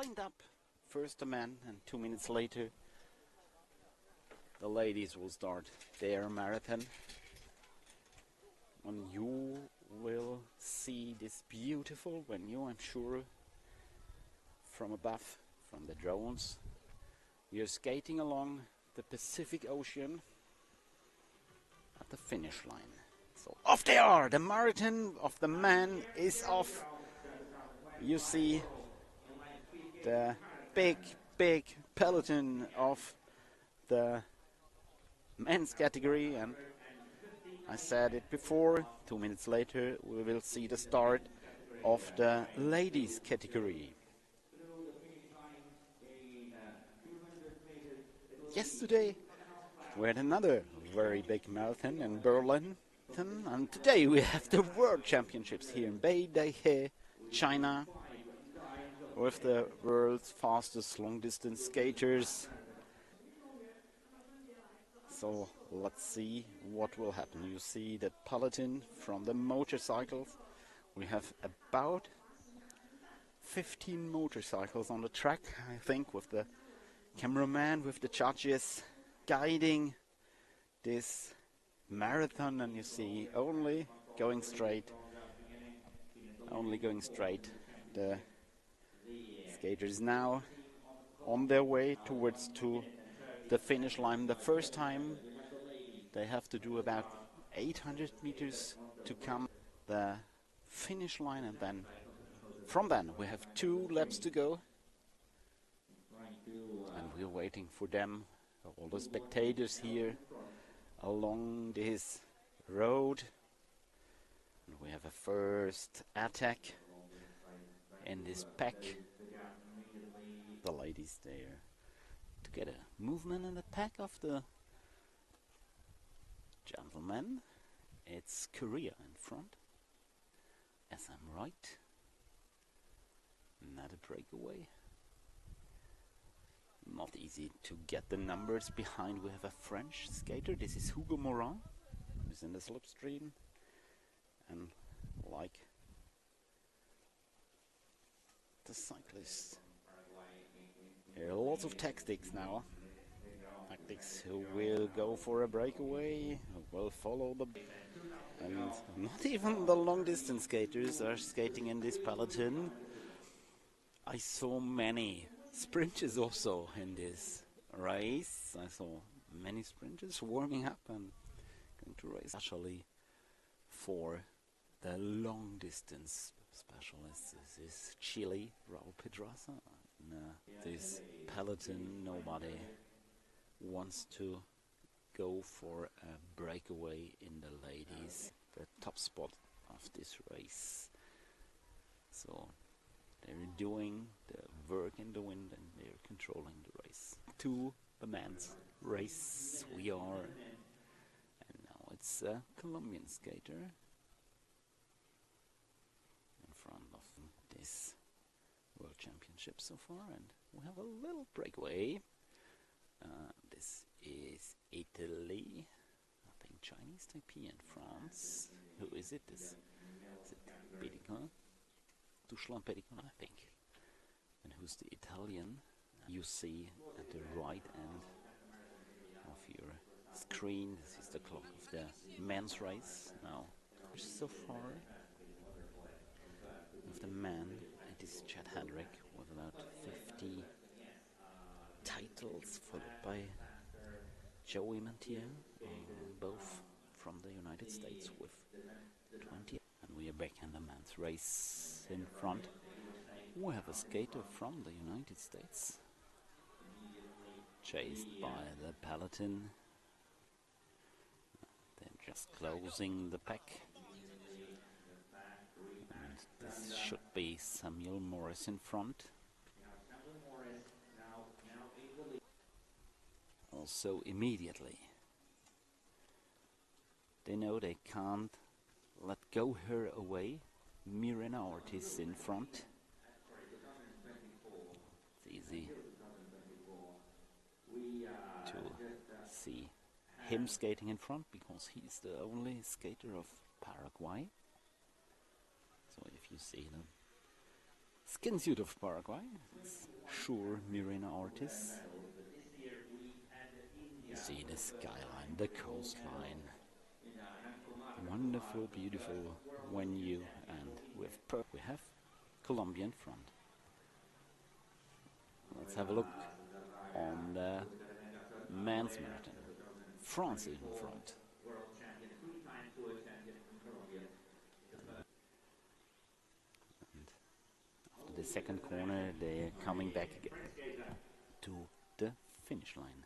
lined up. First the men, and 2 minutes later the ladies will start their marathon. And you will see this beautiful venue, I'm sure, from above, from the drones. We are skating along the Pacific Ocean at the finish line. So off they are! The marathon of the men is off. You see the big peloton of the men's category, and I said it before, 2 minutes later we will see the start of the ladies category. Yesterday we had another very big marathon in Berlin, and today we have the World Championships here in Vele, China, with the world's fastest long-distance skaters. So let's see what will happen. You see the peloton from the motorcycles. We have about 15 motorcycles on the track, I think, with the cameraman, with the judges guiding this marathon. And you see only going straight. The skaters now on their way towards to the finish line. The first time they have to do about 800 meters to come the finish line, and then from then we have 2 laps to go, and we're waiting for them, all the spectators here along this road. And we have a first attack in this pack. The ladies there to get a movement in the pack of the gentlemen. It's Korea in front, as I'm right. Not a breakaway. Not easy to get the numbers behind. We have a French skater. This is Hugo Morin, who's in the slipstream, and like the cyclists, there are lots of tactics now. Tactics who will go for a breakaway, who will follow the... And not even the long distance skaters are skating in this peloton. I saw many sprinters also in this race. I saw many sprinters warming up and going to race, especially for the long distance specialists. This is Chile, Raul Pedraza. This peloton, nobody wants to go for a breakaway in the ladies, the top spot of this race. So they're doing the work in the wind and they're controlling the race. To the men's race we are, and now it's a Colombian skater in front of this World Championship so far, and we have a little breakaway. This is Italy, I think Chinese Taipei, and France. Who is it? Is it Pedicon? Dushlan Pedicon, I think. And who's the Italian? You see at the right end of your screen. This is the clock of the men's race. Now, so far, of the men, it is Chad Hendrick with about 50 titles, followed by Joey Mantier, both from the United States with 20. And we are back in the men's race. In front we have a skater from the United States, chased by the peloton. They're just closing the pack. And this should be Samuel Morris in front. Also immediately they know they can't let go her away. Mirena Ortiz in front. It's easy to see him skating in front because he's the only skater of Paraguay. So if you see the Skin suit of Paraguay. It's sure Mirena artists. You see the skyline, the coastline. Wonderful, beautiful venue, and we have Colombian front. Let's have a look on the men's marathon. France is in front. And after the second corner, they're coming back again to the finish line.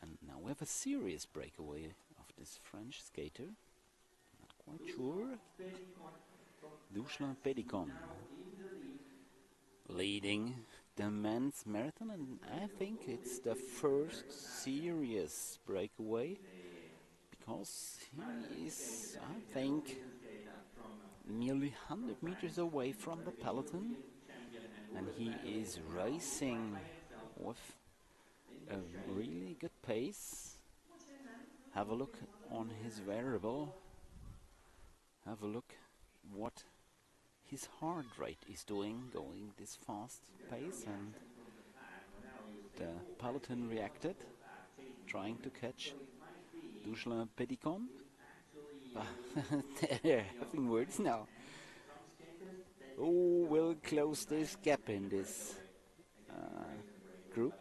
And now we have a serious breakaway of this French skater. Not quite sure. Dušan Pedikon leading the men's marathon, and I think it's the first serious breakaway because he is, I think, nearly 100 meters away from the peloton, and he is racing with a really good pace. Have a look on his variable. Have a look what his heart rate is doing, going this fast pace, and the peloton reacted, trying to catch Dušan Pedikon. They're having words now. Who will close this gap in this group?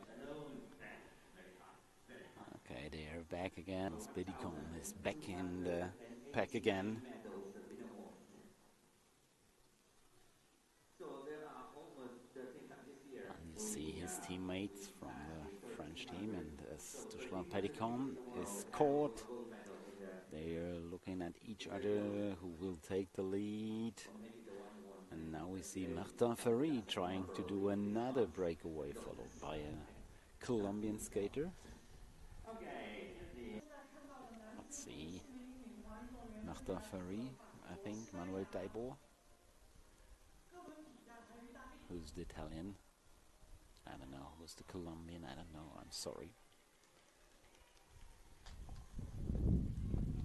Okay, they are back again. Pedikon is back in the pack again. And you see his teammates from the French team, and as Dušan Pedikon is caught, they are looking at each other, who will take the lead. And now we see Martin Ferry trying to do another breakaway, followed by a Colombian skater. Let's see. Martin Ferry, I think, Manuel Taibo. Who's the Italian? I don't know. Who's the Colombian? I don't know. I'm sorry.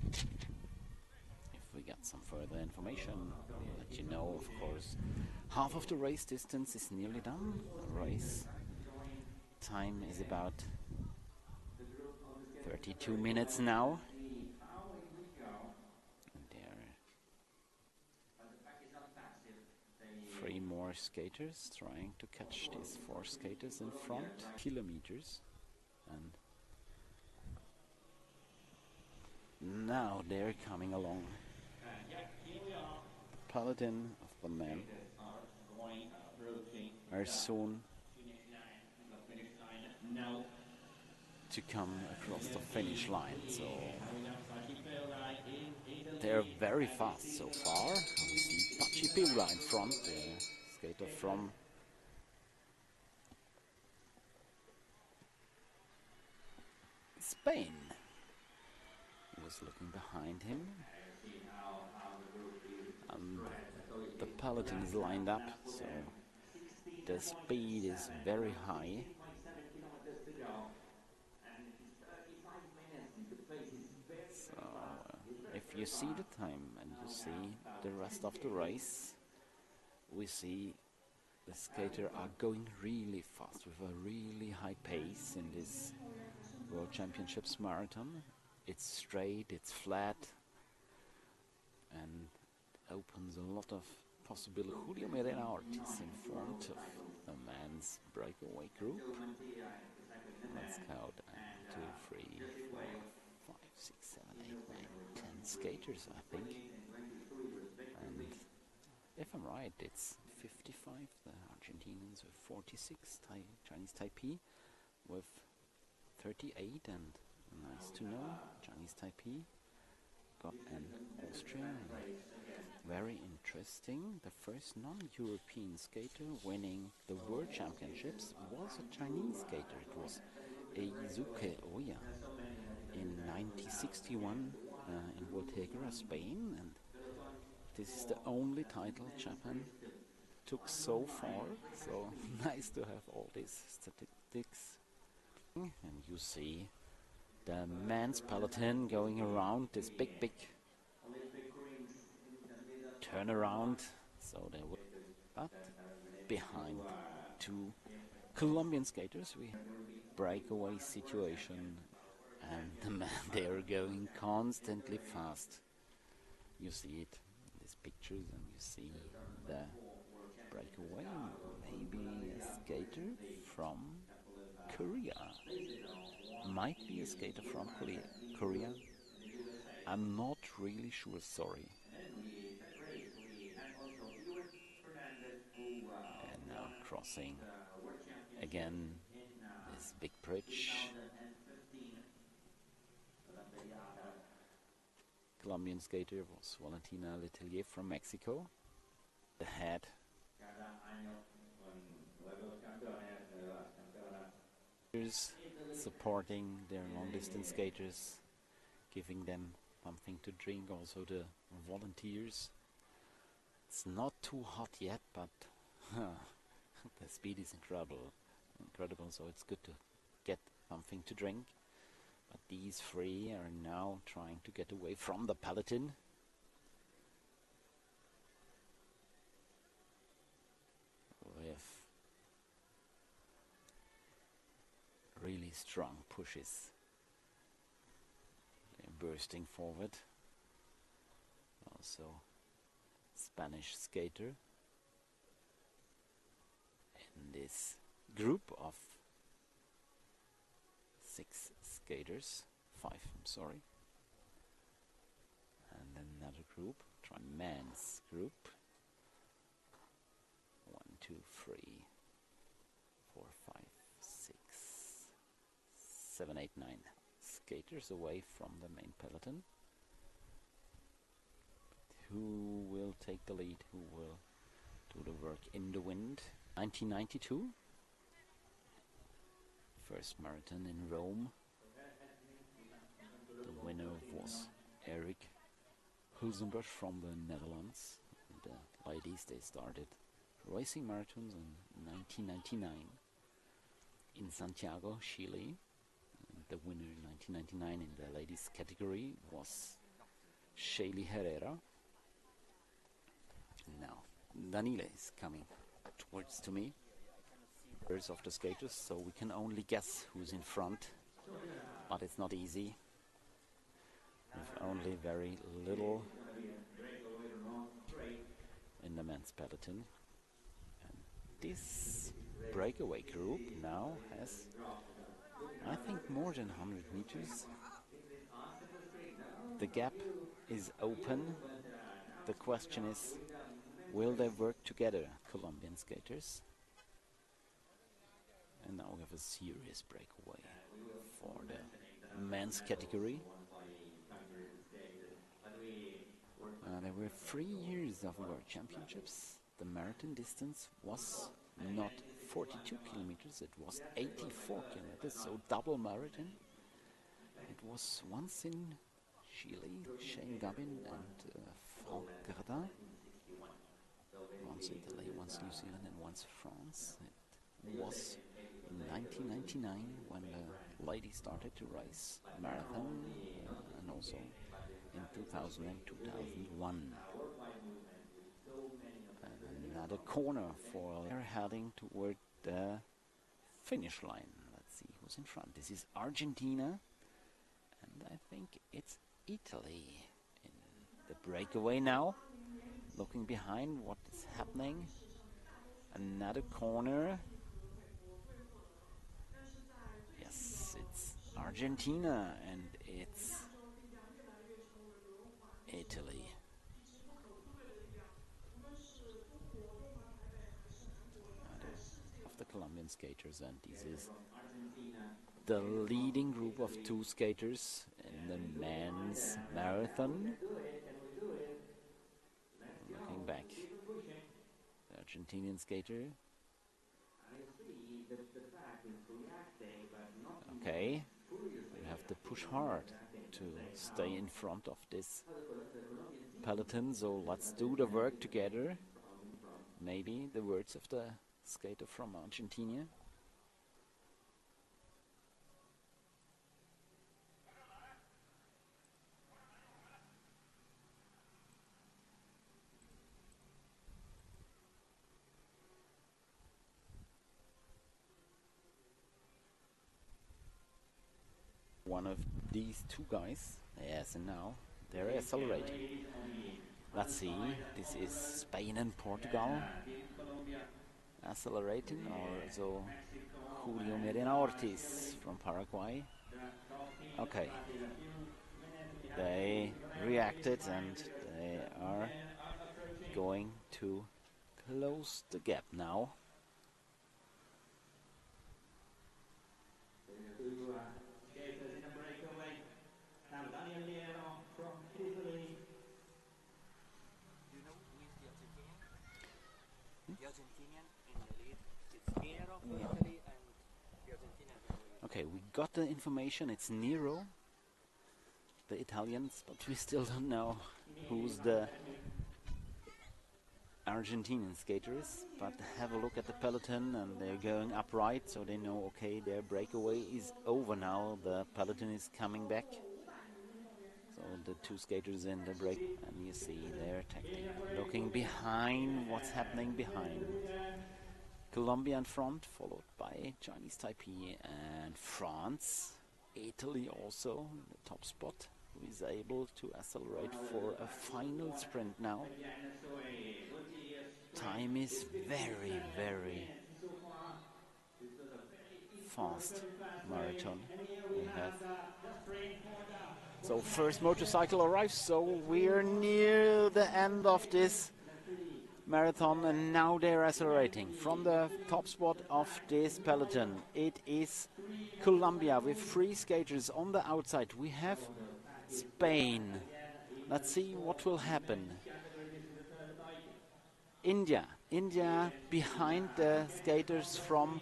If we get some further information, we'll let you know, of course. Half of the race distance is nearly done. The race time is about 32 minutes now. And there are 3 more skaters trying to catch these 4 skaters in front. Kilometers. And now they're coming along. The peloton of the men are soon to come across the finish line. So they're very fast so far. We see Pachi Piula in front, the skater from Spain. He was looking behind him. And the peloton is lined up, so the speed is very high. So if you see the time and you see the rest of the race, we see the skaters are going really fast with a really high pace in this World Championships marathon. It's straight, it's flat, and opens a lot of possible Julio Mirena artists in front of the men's breakaway group. Let's count 2, 3, 4, 5, 6, 7, 8, 9, 10 skaters, I think. And if I'm right, it's 55, the Argentinians with 46, Chinese Taipei with 38, and nice to know, Chinese Taipei got an Austrian. Very interesting. The first non-European skater winning the World Championships was a Chinese skater. It was Eizuke Oya in 1961 in Voltegra, Spain, and this is the only title Japan took so far. So nice to have all these statistics. And you see the men's peloton going around this big turnaround. So they will, but behind two Colombian skaters. We breakaway situation, and the man, they are going constantly fast. You see it in these pictures, and you see the breakaway. Maybe a skater from Korea. Might be a skater from Korea. I'm not really sure, sorry. And now crossing again this big bridge. Colombian skater was Valentina Letelier from Mexico. The head. Supporting their long-distance skaters, giving them something to drink, also the volunteers. It's not too hot yet, but the speed is incredible, so it's good to get something to drink. But these three are now trying to get away from the peloton. With really strong pushes. They're bursting forward. Also Spanish skater in this group of 6 skaters, 5, I'm sorry, and another group, men's group, 1, 2, 3, 4, 5, 6, 7, 8, 9 skaters away from the main peloton. Who will take the lead? Who will do the work in the wind? 1992, first marathon in Rome. The winner was Eric Hulzenberg from the Netherlands. The ladies, they started racing marathons in 1999 in Santiago, Chile. And the winner in 1999 in the ladies category was Shaylee Herrera. Now Daniele is coming towards to me. Of the skaters, so we can only guess who's in front, but it's not easy. With only very little in the men's peloton. And this breakaway group now has, I think, more than 100 meters. The gap is open. The question is, will they work together, Colombian skaters? And now we have a serious breakaway for the men's category. There were 3 years of World Championships. The marathon distance was not 42 kilometers, it was 84 kilometers, so double marathon. It was once in Chile, Shane Gabin and Franck Gardin. Once Italy, once New Zealand and once France. It was in 1999 when the ladies started to race marathon, and also in 2000 and 2001. And another corner for they're heading toward the finish line. Let's see who's in front. This is Argentina, and I think it's Italy in the breakaway now. Looking behind, what is happening? Another corner. Yes, it's Argentina and it's Italy. Of the Colombian skaters, and this is the leading group of 2 skaters in the men's marathon. Looking back, the Argentinian skater. Okay, you have to push hard to stay in front of this peloton, so let's do the work together. Maybe the words of the skater from Argentina. one of these two guys. Yes, and now they're accelerating. Let's see, this is Spain and Portugal accelerating, or so Julio Medina Ortiz from Paraguay. Okay, they reacted and they are going to close the gap now. Okay, we got the information, it's Nero, the Italians, but we still don't know who's the Argentinian skater is. But have a look at the peloton and they're going upright, so they know, okay, their breakaway is over now, the peloton is coming back. So the two skaters in the break, and you see they're looking behind what's happening behind. Colombia in front, followed by Chinese Taipei and France. Italy also in the top spot, who is able to accelerate for a final sprint now. Time is very, very fast marathon we have. So first motorcycle arrives, so we're near the end of this marathon, and now they're accelerating from the top spot of this peloton. It is Colombia with 3 skaters on the outside. We have Spain. Let's see what will happen. India behind the skaters from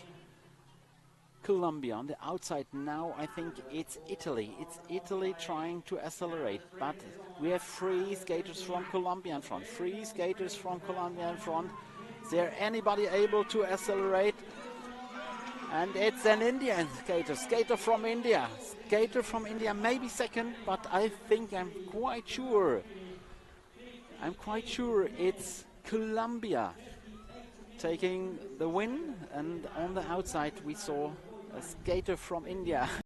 Colombia. On the outside now, I think it's Italy. It's Italy trying to accelerate, but we have 3 skaters from Colombia in front. 3 skaters from Colombia in front. Is there anybody able to accelerate? And it's an Indian skater from India. Skater from India, maybe second, but I think I'm quite sure it's Colombia taking the win. And on the outside we saw a skater from India.